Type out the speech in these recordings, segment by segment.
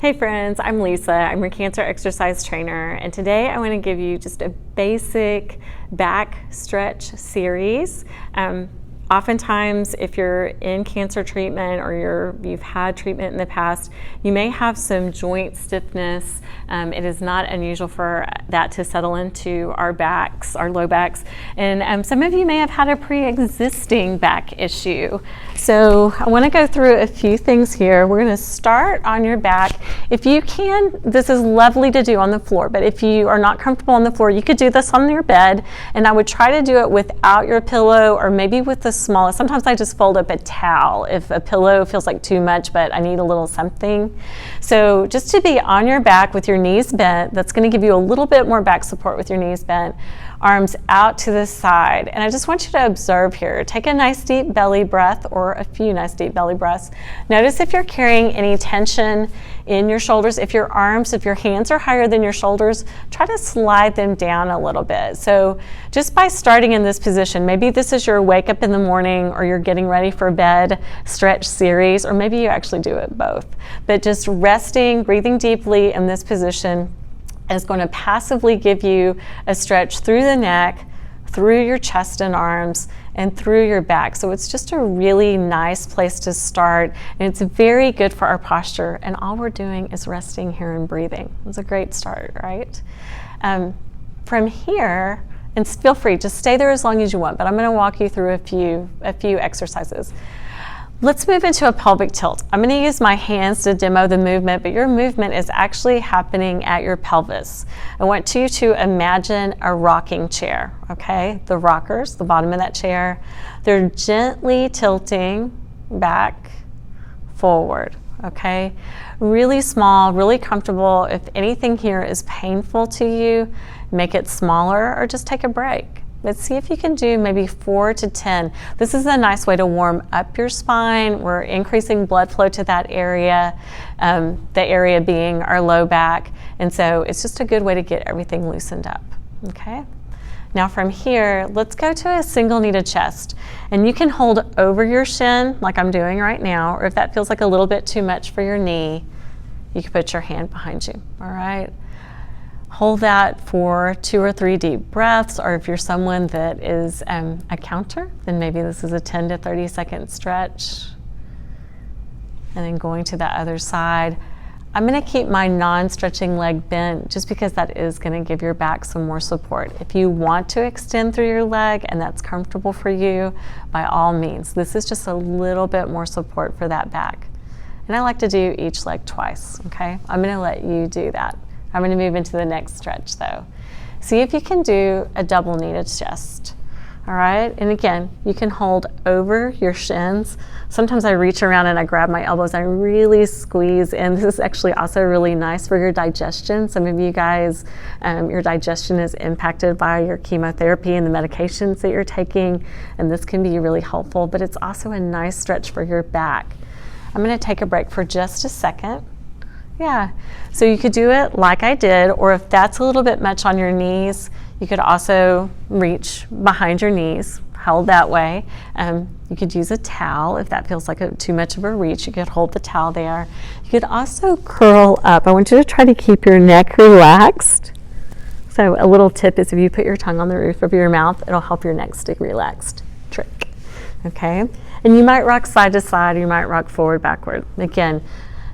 Hey friends, I'm Lisa. I'm your cancer exercise trainer, and today I want to give you just a basic back stretch series. Oftentimes, if you're in cancer treatment or you've had treatment in the past, you may have some joint stiffness. It is not unusual for that to settle into our backs, our low backs, and some of you may have had a pre-existing back issue. So I want to go through a few things here. We're going to start on your back. If you can, this is lovely to do on the floor, but if you are not comfortable on the floor, you could do this on your bed, and I would try to do it without your pillow or maybe with the smallest. Sometimes I just fold up a towel if a pillow feels like too much, but I need a little something. So just to be on your back with your knees bent, that's going to give you a little bit more back support with your knees bent, arms out to the side. And I just want you to observe here. Take a nice deep belly breath or a few nice deep belly breaths. Notice if you're carrying any tension in your shoulders. If your hands are higher than your shoulders, try to slide them down a little bit. So just by starting in this position, maybe this is your wake up in the morning or you're getting ready for bed stretch series, or maybe you actually do it both. But just resting, breathing deeply in this position is going to passively give you a stretch through the neck, through your chest and arms, and through your back. So it's just a really nice place to start, and it's very good for our posture, and all we're doing is resting here and breathing. It's a great start, right? From here, and feel free, just stay there as long as you want, but I'm going to walk you through a few exercises. Let's move into a pelvic tilt. I'm going to use my hands to demo the movement, but your movement is actually happening at your pelvis. I want you to imagine a rocking chair, okay? The rockers, the bottom of that chair, they're gently tilting back, forward, okay? Really small, really comfortable. If anything here is painful to you, make it smaller or just take a break. Let's see if you can do maybe 4 to 10. This is a nice way to warm up your spine. We're increasing blood flow to that area, the area being our low back. And so it's just a good way to get everything loosened up, okay? Now from here, let's go to a single knee to chest. And you can hold over your shin like I'm doing right now, or if that feels like a little bit too much for your knee, you can put your hand behind you, all right? Hold that for 2 or 3 deep breaths, or if you're someone that is a counter, then maybe this is a 10 to 30 second stretch. And then going to the other side. I'm going to keep my non-stretching leg bent just because that is going to give your back some more support. If you want to extend through your leg and that's comfortable for you, by all means. This is just a little bit more support for that back. And I like to do each leg twice, okay? I'm going to let you do that. I'm going to move into the next stretch though. See if you can do a double knee to chest. All right, and again, you can hold over your shins. Sometimes I reach around and I grab my elbows, I really squeeze in. This is actually also really nice for your digestion. Some of you guys, your digestion is impacted by your chemotherapy and the medications that you're taking, and this can be really helpful, but it's also a nice stretch for your back. I'm going to take a break for just a second. Yeah, so you could do it like I did, or if that's a little bit much on your knees, you could also reach behind your knees, held that way. You could use a towel if that feels like too much of a reach. You could hold the towel there. You could also curl up. I want you to try to keep your neck relaxed. So a little tip is if you put your tongue on the roof of your mouth, it'll help your neck stay relaxed. Trick, okay? And you might rock side to side, you might rock forward, backward. Again,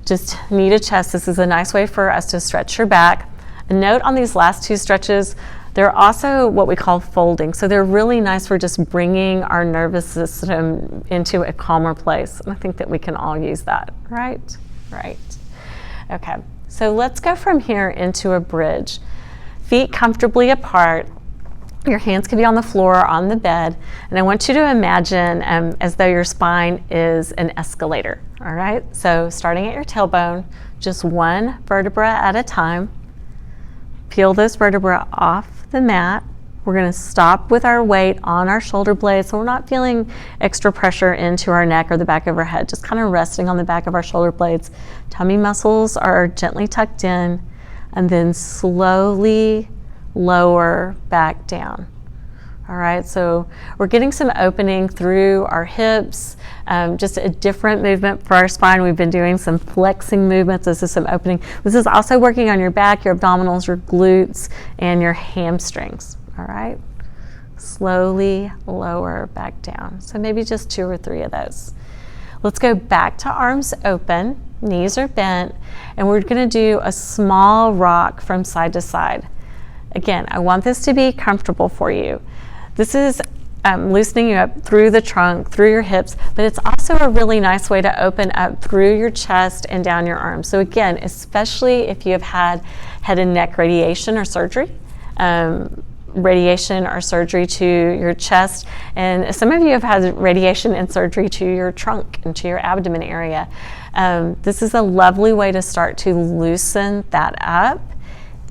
just knee to chest. This is a nice way for us to stretch your back. A note on these last 2 stretches, they're also what we call folding. So they're really nice for just bringing our nervous system into a calmer place. And I think that we can all use that, right? Right. Okay, so let's go from here into a bridge. Feet comfortably apart. Your hands can be on the floor or on the bed, and I want you to imagine as though your spine is an escalator, all right? So starting at your tailbone, just one vertebra at a time. Peel those vertebrae off the mat. We're going to stop with our weight on our shoulder blades, so we're not feeling extra pressure into our neck or the back of our head, just kind of resting on the back of our shoulder blades. Tummy muscles are gently tucked in, and then slowly lower back down. All right, so we're getting some opening through our hips, just a different movement for our spine. We've been doing some flexing movements. This is some opening. This is also working on your back, your abdominals, your glutes, and your hamstrings. All right, slowly lower back down. So maybe just 2 or 3 of those. Let's go back to arms open, knees are bent, and we're gonna do a small rock from side to side. Again, I want this to be comfortable for you. This is loosening you up through the trunk, through your hips, but it's also a really nice way to open up through your chest and down your arms. So again, especially if you have had head and neck radiation or surgery, to your chest, and some of you have had radiation and surgery to your trunk and to your abdomen area. This is a lovely way to start to loosen that up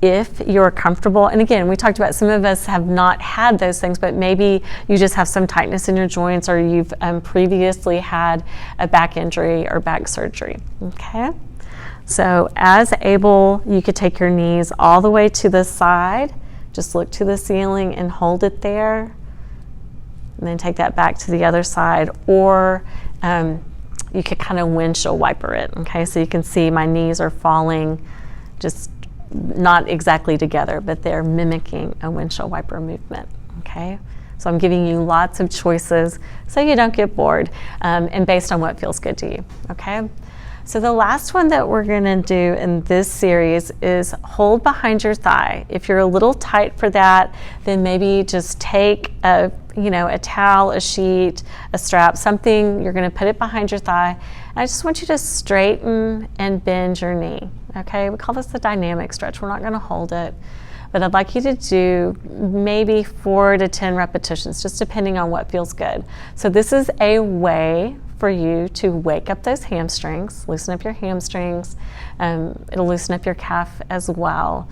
if you're comfortable. And again, we talked about some of us have not had those things, but maybe you just have some tightness in your joints, or you've previously had a back injury or back surgery. Okay, so as able, you could take your knees all the way to the side. Just look to the ceiling and hold it there, and then take that back to the other side, or you could kind of windshield wiper it. Okay, so you can see my knees are falling, just not exactly together, but they're mimicking a windshield wiper movement. Okay, so I'm giving you lots of choices so you don't get bored, and based on what feels good to you. Okay, so the last one that we're going to do in this series is hold behind your thigh. If you're a little tight for that, then maybe just take a towel, a sheet, a strap, something. You're going to put it behind your thigh. And I just want you to straighten and bend your knee. Okay, we call this the dynamic stretch. We're not going to hold it, but I'd like you to do maybe 4 to 10 repetitions, just depending on what feels good. So this is a way for you to wake up those hamstrings, loosen up your hamstrings. It'll loosen up your calf as well.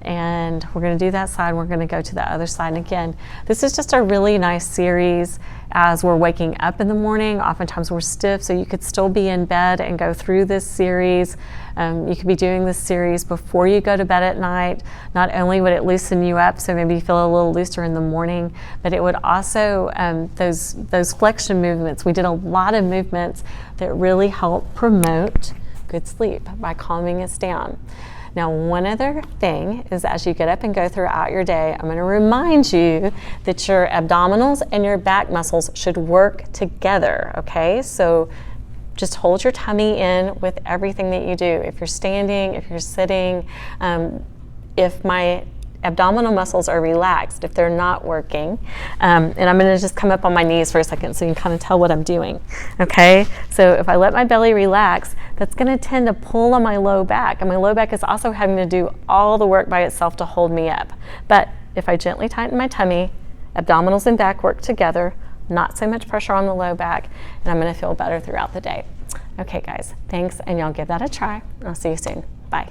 And we're going to do that side. We're going to go to the other side. And again, this is just a really nice series as we're waking up in the morning. Oftentimes we're stiff, so you could still be in bed and go through this series. You could be doing this series before you go to bed at night. Not only would it loosen you up, so maybe you feel a little looser in the morning, but it would also, those flexion movements, we did a lot of movements that really help promote good sleep by calming us down. Now, one other thing is, as you get up and go throughout your day, I'm going to remind you that your abdominals and your back muscles should work together, okay? So just hold your tummy in with everything that you do. If you're standing, if you're sitting, if my abdominal muscles are relaxed, if they're not working, and I'm going to just come up on my knees for a second so you can kind of tell what I'm doing, okay? So if I let my belly relax, that's going to tend to pull on my low back, and my low back is also having to do all the work by itself to hold me up. But if I gently tighten my tummy, abdominals and back work together, not so much pressure on the low back, and I'm going to feel better throughout the day. Okay guys, thanks, and y'all give that a try. I'll see you soon. Bye.